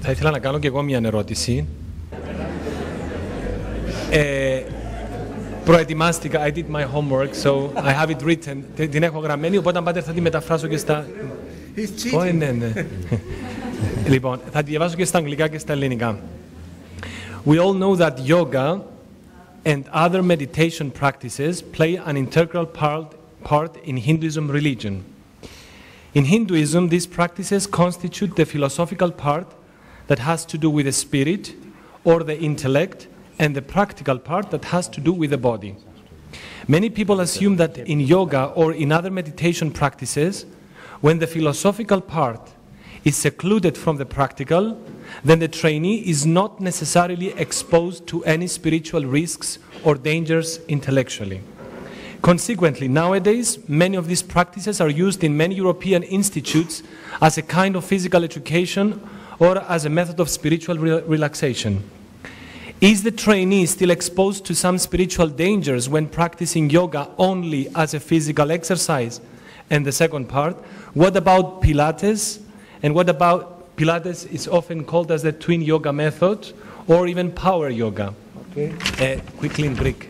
Θα ήθελα να κάνω και εγώ μια ερώτηση. Προετοιμάστηκα, I did my homework, so I have it written. Την έχω γραμμένη, οπότε αν πάτε θα τη μεταφράσω και στα... ναι. Λοιπόν, θα τη διαβάσω και στα αγγλικά και στα ελληνικά. We all know that yoga and other meditation practices play an integral part in Hinduism religion. In Hinduism, these practices constitute the philosophical part that has to do with the spirit or the intellect, and the practical part that has to do with the body. Many people assume that in yoga or in other meditation practices, when the philosophical part is secluded from the practical, then the trainee is not necessarily exposed to any spiritual risks or dangers intellectually. Consequently, nowadays, many of these practices are used in many European institutes as a kind of physical education or as a method of spiritual relaxation. Is the trainee still exposed to some spiritual dangers when practicing yoga only as a physical exercise? And the second part, what about Pilates? And what about Pilates is often called as the twin yoga method or even power yoga. Quickly in Greek.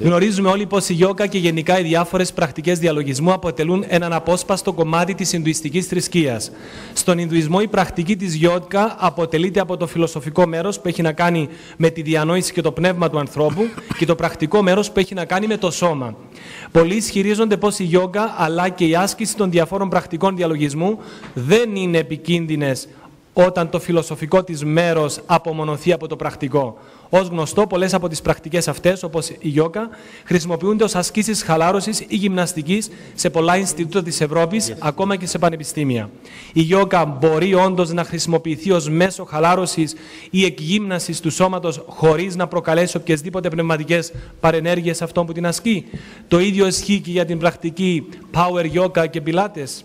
Γνωρίζουμε όλοι πως η γιόγκα και γενικά οι διάφορες πρακτικές διαλογισμού αποτελούν έναν απόσπαστο κομμάτι της Ινδουιστικής θρησκείας. Στον Ινδουισμό η πρακτική της γιόγκα αποτελείται από το φιλοσοφικό μέρος που έχει να κάνει με τη διανόηση και το πνεύμα του ανθρώπου και το πρακτικό μέρος που έχει να κάνει με το σώμα. Πολλοί ισχυρίζονται πως η γιόγκα αλλά και η άσκηση των διαφόρων πρακτικών διαλογισμού δεν είναι επικίνδυνες όταν το φιλοσοφικό της μέρος απομονωθεί από το πρακτικό. Ως γνωστό, πολλές από τις πρακτικές αυτές, όπως η γιόγκα, χρησιμοποιούνται ως ασκήσεις χαλάρωσης ή γυμναστικής σε πολλά Ινστιτούτα της Ευρώπης, ακόμα και σε πανεπιστήμια. Η γιόγκα μπορεί όντως να χρησιμοποιηθεί ως μέσο χαλάρωσης ή εκγύμνασης του σώματος χωρίς να προκαλέσει οποιασδήποτε πνευματικές παρενέργειες αυτών που την ασκεί. Το ίδιο ισχύει και για την πρακτική power yoga και pilates.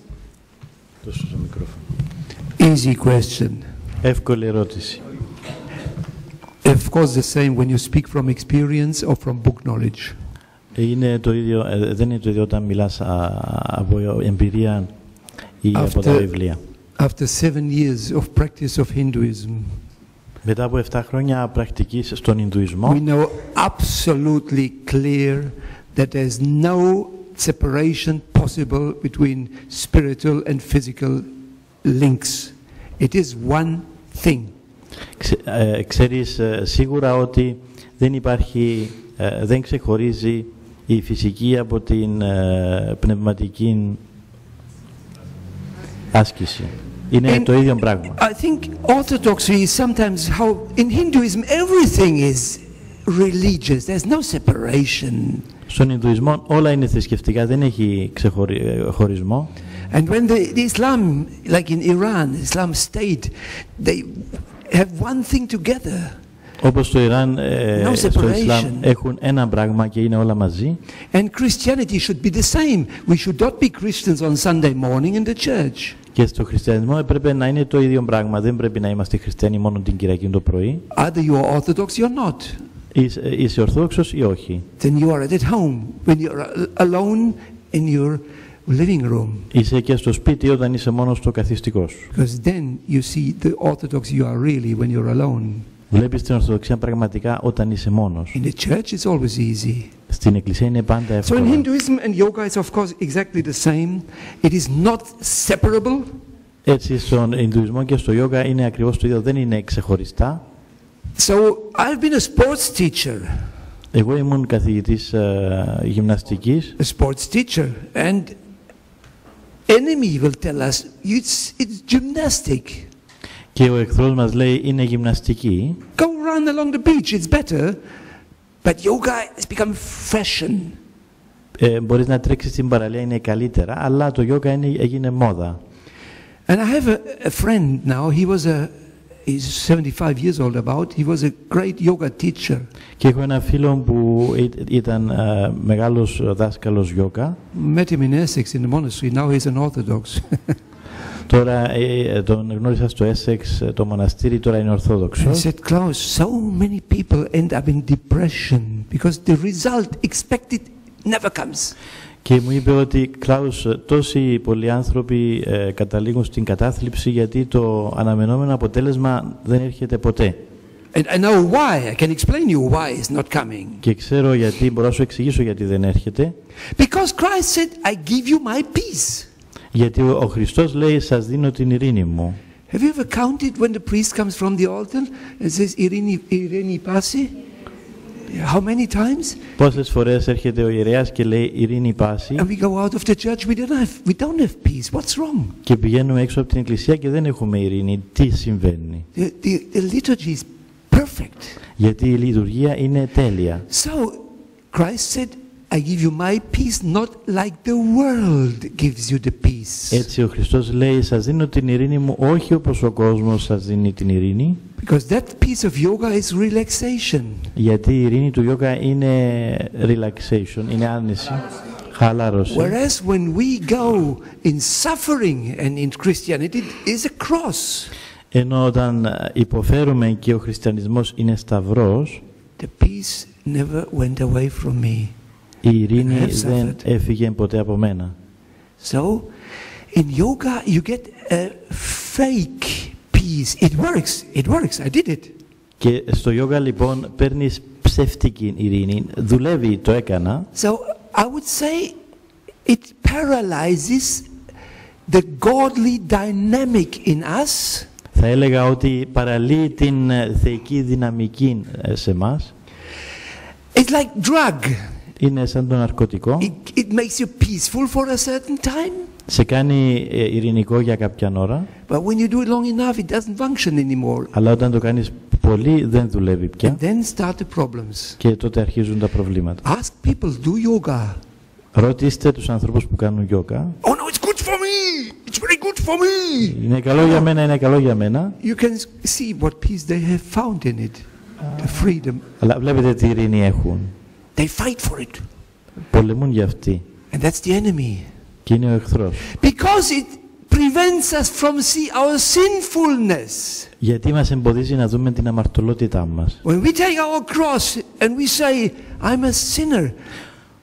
Easy question. Εύκολη ερώτηση. Of course, the same when you speak from experience or from book knowledge. Είναι το ίδιο, δεν είναι το ίδιο όταν μιλάς από εμπειρία ή από τα βιβλία. After 7 years of practice of Hinduism, μετά από 7 χρόνια πρακτικής στον Ινδουισμό, we know absolutely clear that there is no separation possible between spiritual and physical links. It is one thing. Ξέρεις σίγουρα ότι δεν υπάρχει, δεν ξεχωρίζει η φυσική από την πνευματική άσκηση. Είναι το ίδιο πράγμα. I think orthodoxy is sometimes how in Hinduism everything is religious. There's no separation. Στον Ινδουισμό όλα είναι θρησκευτικά, δεν έχει χωρισμό. And when the Islam, like in Iran, Islam state, they have one thing together. Όπως στο Ιράν, στο Ισλάμ έχουν ένα πράγμα και είναι όλα μαζί. And Christianity should be the same. We should not be Christians on Sunday morning in the church. Και στο χριστιανισμό έπρεπε να είναι το ίδιο πράγμα. Δεν πρέπει να είμαστε χριστιανοί μόνο την Κυριακή το πρωί. Either you are Orthodox or not. Είσαι Ορθόδοξος ή όχι. Then you are at home when you are alone in your living room. Είσαι και στο σπίτι όταν είσαι μόνος στο καθιστικό σου. Because then you see the Orthodox you are really when you're alone. Βλέπεις την Ορθοδοξία πραγματικά όταν είσαι μόνος. In the church it's always easy. Στην εκκλησία είναι πάντα εύκολο. So in Hinduism and yoga is of course exactly the same. It is not separable. Έτσι στον Ινδουισμό και στο γιόγκα είναι ακριβώς το ίδιο, δεν είναι ξεχωριστά. So I've been a sports teacher. Εγώ ήμουν καθηγητής γυμναστικής. A sports teacher and enemy will tell us it's gymnastic. Και ο εχθρός μας λέει είναι γυμναστική. Go run along the beach, it's better. But yoga has become fashion. Μπορείς να τρέξεις στην παραλία, είναι καλύτερα, αλλά το γιόγκα έγινε μόδα. And I have a friend now, he's 75 years old about, he was a great yoga teacher. Και έχω ένα φίλο που ήταν μεγάλος δάσκαλος γιόγκα. Met him in Essex in the monastery, now he's an Orthodox. Τώρα τον γνώρισα στο Essex, το μοναστήρι, τώρα είναι Ορθόδοξος. He said, Klaus, so many people end up in depression because the result expected never comes. Και μου είπε ότι, Κλάους, τόσοι πολλοί άνθρωποι καταλήγουν στην κατάθλιψη γιατί το αναμενόμενο αποτέλεσμα δεν έρχεται ποτέ. And I know why. I can explain you why it's not coming. Και ξέρω γιατί, μπορώ να σου εξηγήσω γιατί δεν έρχεται. Because Christ said, I give you my peace. Γιατί ο Χριστός λέει, σας δίνω την ειρήνη μου. Have you ever counted when the priest comes from the altar and says, Irene pasi? How many times? Πόσες φορές έρχεται ο ιερέας και λέει ειρήνη πάση. And we go out of the church, we don't have peace. What's wrong? Και πηγαίνουμε έξω από την εκκλησία και δεν έχουμε ειρήνη. Τι συμβαίνει? The liturgy is perfect. Γιατί η λειτουργία είναι τέλεια. So Christ said, I give you my peace, not like the world gives you the peace. Έτσι ο Χριστός λέει, σας δίνω την ειρήνη μου, όχι όπως ο κόσμος σας δίνει την ειρήνη. Because that piece of yoga is relaxation. Γιατί η ειρήνη του γιόγκα είναι relaxation, είναι άνεση, χαλάρωση. Whereas when we go in suffering and in Christianity, it is a cross. Ενώ όταν υποφέρουμε και ο χριστιανισμός είναι σταυρός, the peace never went away from me. Η ειρήνη δεν έφυγε ποτέ από μένα. So, in yoga you get a fake peace. It works. It works. I did it. Και στο γιόγκα λοιπόν παίρνεις ψεύτικη ειρήνη. Δουλεύει, το έκανα. So, I would say it paralyzes the godly dynamic in us. Θα έλεγα ότι παραλύει την θεϊκή δυναμική σε μας. It's like drug. Είναι σαν το ναρκωτικό. It makes you peaceful for a certain time. Σε κάνει ειρηνικό για κάποια ώρα. But when you do it long enough, it doesn't function anymore. Αλλά όταν το κάνεις πολύ, δεν δουλεύει πια. And then start the problems. Και τότε αρχίζουν τα προβλήματα. Ask people, do yoga. Ρωτήστε τους ανθρώπους που κάνουν γιόγκα. Oh no, it's good for me. It's very good for me. Είναι καλό για μένα, είναι καλό για μένα. You can see what peace they have found in it. The freedom. Αλλά βλέπετε τι ειρήνη έχουν. They fight for it. Πολεμούν για αυτή. And that's the enemy. Και είναι ο εχθρός. Because it prevents us from see our sinfulness. Γιατί μας εμποδίζει να δούμε την αμαρτωλότητά μας. When we take our cross and we say, I'm a sinner.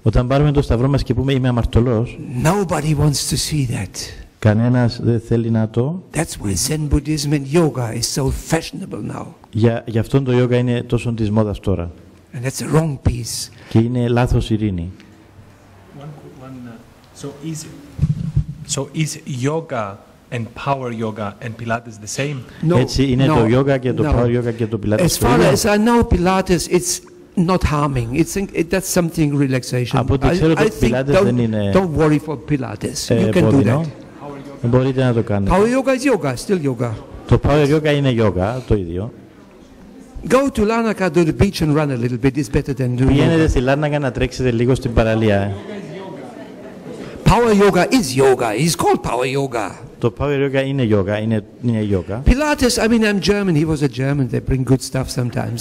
Όταν πάρουμε το σταυρό μας και πούμε είμαι αμαρτωλός. Nobody wants to see that. Κανένας δεν θέλει να το. That's why Zen Buddhism and yoga is so fashionable now. Γι' αυτόν το γιόγκα είναι τόσο της μόδας τώρα. And that's the wrong peace. Και είναι λάθος ειρήνη. So is yoga and power yoga and Pilates the same? No, Έτσι είναι το yoga και το power yoga και το Pilates. As far as I know, Pilates, it's not harming. That's something relaxation. Από ό,τι ξέρω το Pilates δεν είναι. Don't worry for Pilates. You can do that. Μπορείτε να το κάνετε. Power yoga is yoga, still yoga. Το power yoga είναι yoga, το ίδιο. Go to Larnaca, to the beach and run a little bit. It's better than doing. Πηγαίνετε στη Λάρνακα να τρέξετε λίγο στην παραλία. Power yoga is yoga. It's called power yoga. Το power yoga είναι yoga, είναι yoga. Pilates, I mean, I'm German. He was a German. They bring good stuff sometimes.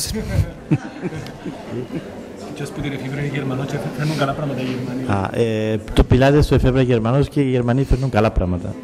Το Pilates το εφεύρε Γερμανός και οι Γερμανοί φέρνουν καλά πράγματα.